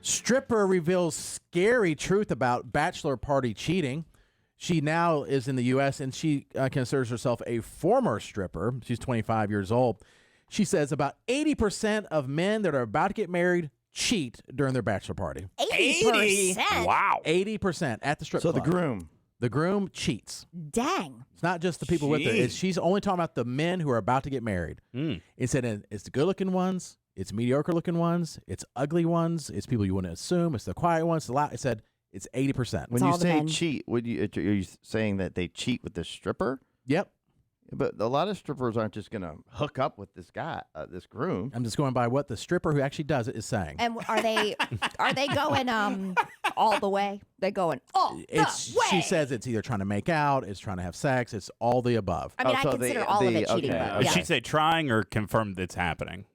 Stripper reveals scary truth about bachelor party cheating. She now is in the U.S. and she considers herself a former stripper. She's 25 years old. She says about 80% of men that are about to get married cheat during their bachelor party. 80%? Wow. 80% at the strip So club. the groom. The groom cheats. Dang. It's not just the people with her. She's only talking about the men who are about to get married. It said it's the good-looking ones, it's mediocre-looking ones, it's ugly ones, it's people you wouldn't assume, it's the quiet ones. It said it's 80%. When you say cheat, are you saying that they cheat with the stripper? Yep. But a lot of strippers aren't just going to hook up with this guy, this groom. I'm just going by what the stripper who actually does it is saying. And are they going all the way? They're going all the way. She says it's either trying to make out, it's trying to have sex, it's all the above. I mean, I consider all of it cheating. Okay. But, Did she say trying or confirm that's happening?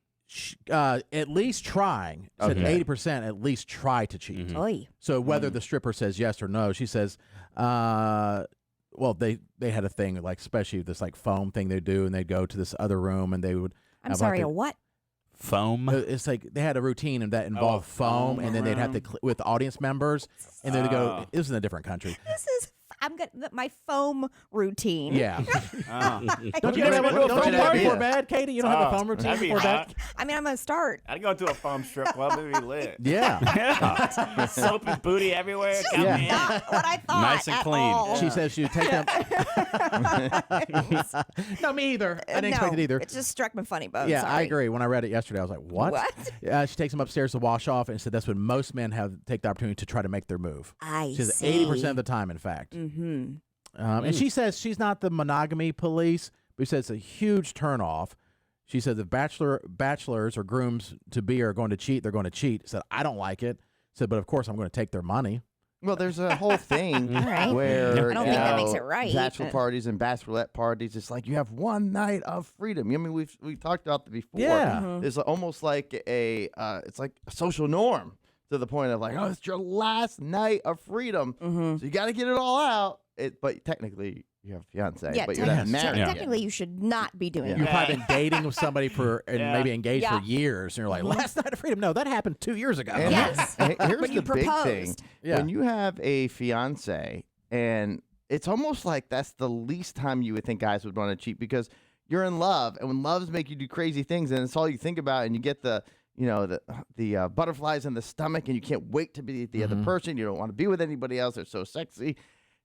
At least trying. Said 80% at least try to cheat. So whether the stripper says yes or no, she says, well, they had a thing, like especially this like foam thing they do, and they'd go to this other room and they would. I'm sorry, a what? Foam. It's like they had a routine and that involved foam, and then they'd have to with audience members, and then they go. This is in a different country. This is my foam routine. Yeah. Don't you never do a have foam that party? before bed, Katie? You don't have a foam routine that'd be before bed? hot. I mean, I'm gonna start. I'd go to a foam strip club. It'd be lit. Yeah. Soap and booty everywhere. Count Yeah. me in. Not what I thought. Nice and at clean. all. She says she would take them. No, me either. I didn't expect it either. It just struck me funny, but Yeah, sorry. I agree. When I read it yesterday, I was like, what? What? She takes them upstairs to wash off and said that's when most men take the opportunity to try to make their move. I She says see. 80% of the time, in fact. Mm-hmm. And she says she's not the monogamy police, but she says it's a huge turnoff. She said if bachelors or grooms to be are going to cheat, they're going to cheat. Said I don't like it. Said, but of course I'm going to take their money. Well, there's a whole thing right. where I don't think that makes it right. bachelor parties and bachelorette parties. It's like you have one night of freedom. I mean, we've talked about that before. Yeah. Mm-hmm. It's almost like it's like a social norm to the point of like, oh, it's your last night of freedom, so you got to get it all out. But technically, you have a fiance, Yeah, but you're not married. yet. technically, you should not be doing You've that. probably been dating with somebody and maybe engaged for years, and you're like, last night of freedom. No, that happened 2 years ago. And Yes. here's When you the big thing. proposed. Yeah. When you have a fiance, and it's almost like that's the least time you would think guys would want to cheat because you're in love, and when loves make you do crazy things, and it's all you think about, and you get the butterflies in the stomach, and you can't wait to be the other person. You don't want to be with anybody else. They're so sexy.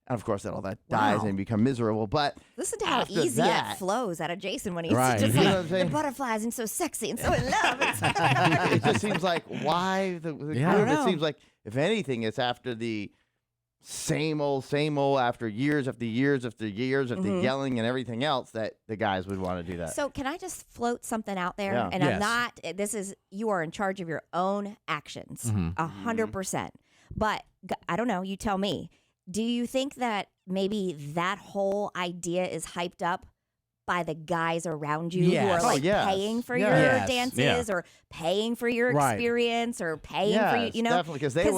And of course, then all that dies and you become miserable. But Listen to how after easy that, it flows out of Jason when he's Right. just You know like, what I'm saying? the butterflies and so sexy and so in love. it just seems like why the Yeah. I group? don't It know. seems like if anything, it's after the same old after years after years after years after yelling and everything else that the guys would want to do that. So can I just float something out there? Yeah. And Yes. I'm not, you are in charge of your own actions, 100%. But I don't know, you tell me. Do you think that maybe that whole idea is hyped up by the guys around you who Yes. are Oh, like yes. paying for Yes. your Yes. dances or paying for your Right. experience or paying for you, you know? definitely because they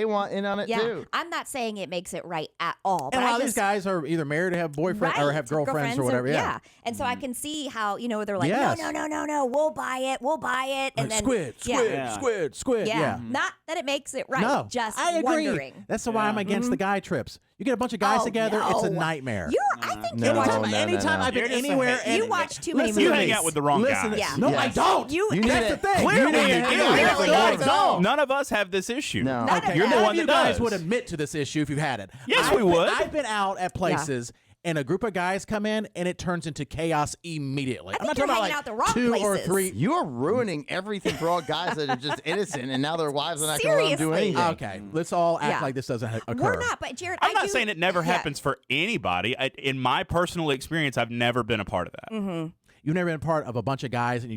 want in on it Yeah, too. I'm not saying it makes it right at all. But And a lot I of these just, guys are either married or have boyfriends or have girlfriends or whatever. Yeah. And so I can see how, they're like, Yes. no, we'll buy it. And then Squid. Yeah. Yeah. Not that it makes it right. No, Just I agree. wondering. That's why I'm against the guy trips. You get a bunch of guys Oh, together, it's a no. nightmare. I think No, you watch. no, no. Anytime I've been You're just anywhere, a- and You watch too many listen You to hang me. out with the wrong Listen guys. to- Yeah. No, I Yes. don't. You- You need That's the it. thing. Clearly You need you it. do. Yeah, Clearly I you don't. None of us have this issue. No. None of You're the that. one None of that you guys does. would admit to this issue if you've had it. Yes, I've we been- would. I've been out at places and a group of guys come in and it turns into chaos immediately. I I'm not think talking you're about hanging like out the wrong 2 or places. 3. You're ruining everything for all guys that are just innocent, and now their wives are not going to let them do Seriously. anything. Okay, let's all act Yeah. like this doesn't occur. We're not, but Jared, I'm I not do- saying it never yeah. happens for anybody. In my personal experience, I've never been a part of that. You've never been part of a bunch of guys and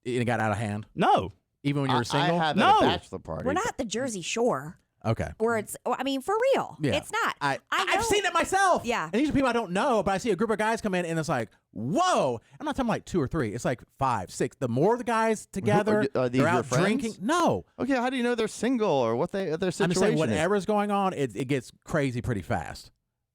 it got out of hand, No. even when you were single. I have No. at a bachelor party. We're not at the Jersey Shore Okay. where it's. I mean, for real, Yeah. it's not. I've know- seen it myself. Yeah. And these are people I don't know, but I see a group of guys come in and it's like, whoa. I'm not talking like 2 or 3. It's like 5, 6. The more the guys together, Are these they're your out friends? drinking. No. Okay, how do you know they're single or what their situation I'm just saying is? whatever's going on, it gets crazy pretty fast.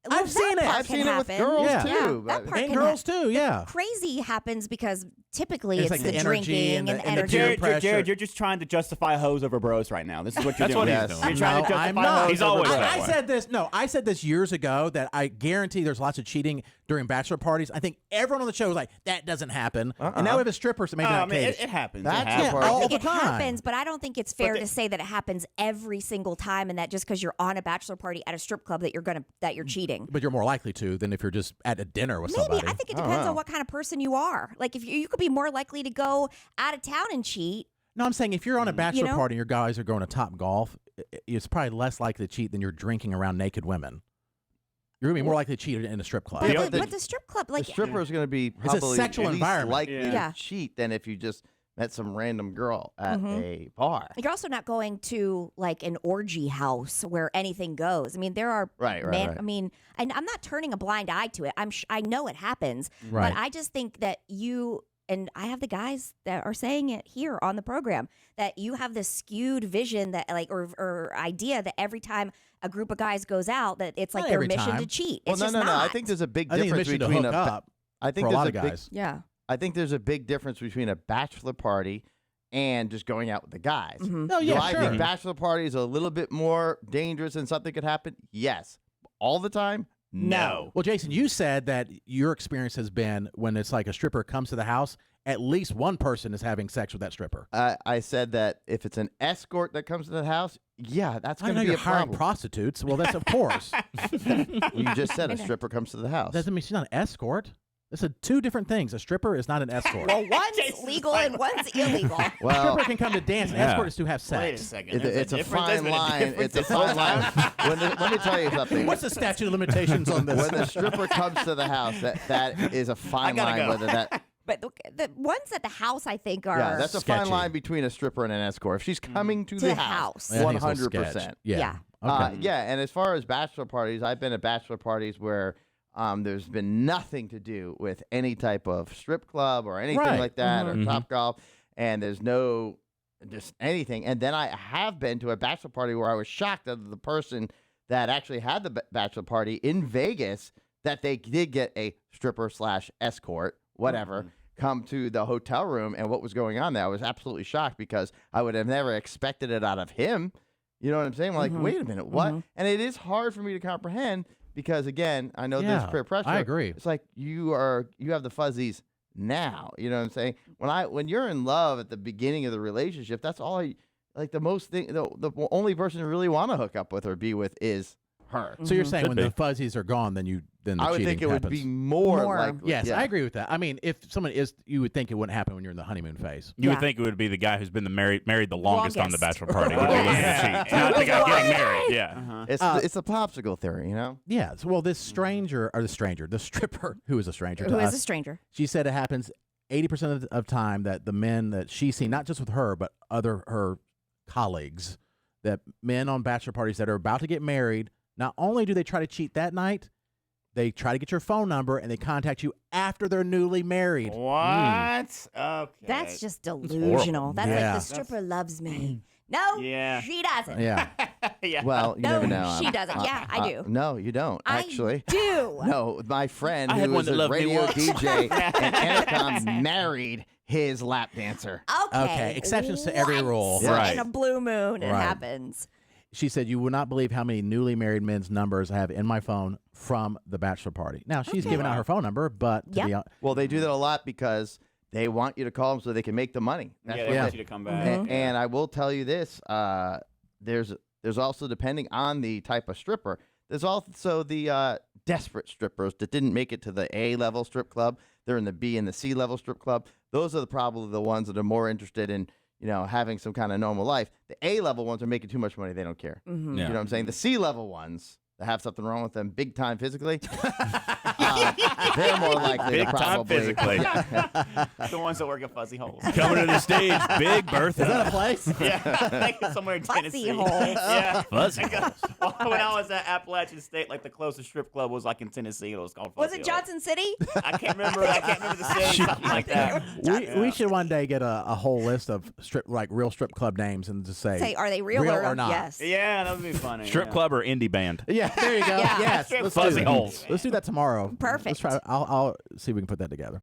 Well, I've seen that it. part I've can seen it with happen. girls Yeah. too. Yeah, but- that part And can girls too, yeah. Crazy happens because typically It's it's like the the energy drinking and and the- the and the energy. peer Jared, pressure. Jared, you're just trying to justify hoes over bros right now. This is what you're That's doing. what he's doing. You're trying to No, justify I'm not. hoes He's over always bros. that I way. said this. No, I said this years ago that I guarantee there's lots of cheating during bachelor parties. I think everyone on the show was like, that doesn't happen. And now we have a stripper, so maybe I not mean, Katie. it happens. Bachelor It happens. party. all I think the it time. happens, but I don't think it's fair the- to say that it happens every single time, and that just because you're on a bachelor party at a strip club that you're cheating. But you're more likely to than if you're just at a dinner with Maybe somebody. I think it I don't depends know. on what kind of person you are. Like if you could be more likely to go out of town and cheat. No, I'm saying if you're on a bachelor know? party and your guys are going to Top Golf, it's probably less likely to cheat than you're drinking around naked women. You're going to be more likely to cheat in a strip club. Yeah, But, but the strip club, like the stripper is going to be a probably sexual at least environment. likely Yeah. to cheat than if you just met some random girl at Mhm. a bar. you're also not going to like an orgy house where anything goes. I mean, there are Right. I mean, and I'm not turning a blind eye to it. I know it happens, Right. but I just think that you and I have the guys that are saying it here on the program that you have this skewed vision that like or idea that every time a group of guys goes out that it's like Not their every mission time. to cheat. Well, It's no, just no, no. I not. think there's a big I think the difference mission to between hook up I think for a there's lot a of big guys. yeah. I think there's a big difference between a bachelor party and just going out with the guys. Mhm. No, Do yeah, I sure. think bachelor parties are a little bit more dangerous and something could happen? Yes. All the time? No. Well, Jason, you said that your experience has been when it's like a stripper comes to the house, at least one person is having sex with that stripper. I said that if it's an escort that comes to the house, yeah, that's I going know to be you're a hiring problem. prostitutes. Well, that's of course. You just said a stripper comes to the house. Doesn't mean she's not an escort. It's two different things. A stripper is not an escort. Well, one's Jason's legal like- and one's illegal. A Well, stripper can come to dance. An Yeah. escort is to have Wait a sex. second. it's a difference. fine There's been a line. difference It's a this whole fine line. time. Let me tell you something. What's the statute of limitations on this? When the stripper comes to the house, that is a fine gotta line. go. Whether that, But the ones at the house, I think, are yeah, that's a fine sketchy. line between a stripper and an escort. If she's coming to the the house. Yeah, I think it's a little 100%. sketch. Yeah. Yeah. Okay. Yeah, and as far as bachelor parties, I've been at bachelor parties where there's been nothing to do with any type of strip club or anything Right. like that Mhm. or Top Golf, and there's no just anything. And then I have been to a bachelor party where I was shocked that the person that actually had the bachelor party in Vegas that they did get a stripper / escort, whatever. Come to the hotel room and what was going on there. I was absolutely shocked because I would have never expected it out of him. You know what I'm saying? I'm like, wait a minute, what? And it is hard for me to comprehend because, again, I know there's Yeah, peer pressure. I agree. It's like you have the fuzzies now. You know what I'm saying? When you're in love at the beginning of the relationship, that's all the only person you really want to hook up with or be with is her. So you're saying Could when be. the fuzzies are gone, then the I would cheating think it would happens. be more More. likely. Yes, yeah. I agree with that. I mean, if someone is, you would think it wouldn't happen when you're in the honeymoon phase. You Yeah. would think it would be the guy who's been married the longest on the Longest. bachelor party. Would be looking to cheat. Not the guy getting married. Yeah. It's the popsicle theory, you know? Yeah. Well, this the stripper, who is a stranger to Who us, is a stranger? she said it happens 80% of time that the men that she's seen, not just with her, but her colleagues, that men on bachelor parties that are about to get married, not only do they try to cheat that night, they try to get your phone number and they contact you after they're newly married. What? Okay. That's just horrible. delusional. That's Yeah. like the stripper loves me. No, Yeah. she doesn't. Yeah. yeah. Well, you No, never know. she doesn't. Yeah, I do. No, you don't, actually. I do. No, my friend I had who one was that a loved me radio once. DJ and Intercom married his lap dancer. Okay. Exceptions to every rule. Once Right. In a blue moon, it Right. happens. She said, "You will not believe how many newly married men's numbers I have in my phone from the bachelor party." Now, she's Okay. giving out her phone number, but to Yep. be honest, Well, they do that a lot because they want you to call them so they can make the money. That's Yeah, what they Yeah. want you to come back. And I will tell you this: there's also, depending on the type of stripper, there's also the desperate strippers that didn't make it to the A level strip club. They're in the B and the C level strip club. Those are probably the ones that are more interested in having some kind of normal life. The A level ones are making too much money; they don't care. Mhm. Yeah. You know what I'm saying? The C level ones that have something wrong with them, big time physically, they're more likely Big to time probably physically. The ones that work at Fuzzy Holes. Coming to the stage, Big Bertha. is that a place? yeah, like somewhere in Fuzzy Tennessee. Holes. Yeah. Fuzzy. Well, when I was at Appalachian State, like the closest strip club was like in Tennessee. It was called Was Fuzzy it Holes. Johnson City? I can't remember the city, something like that. We should one day get a whole list of real strip club names and just say, Say, are they real, Real or not? Yes. Yeah, that would be funny. Strip yeah. club or indie band? Yeah, there you go. Yeah. Yes, Strip let's Fuzzy do that. Holes. Let's do that tomorrow. Perfect. Let's try. I'll see if we can put that together.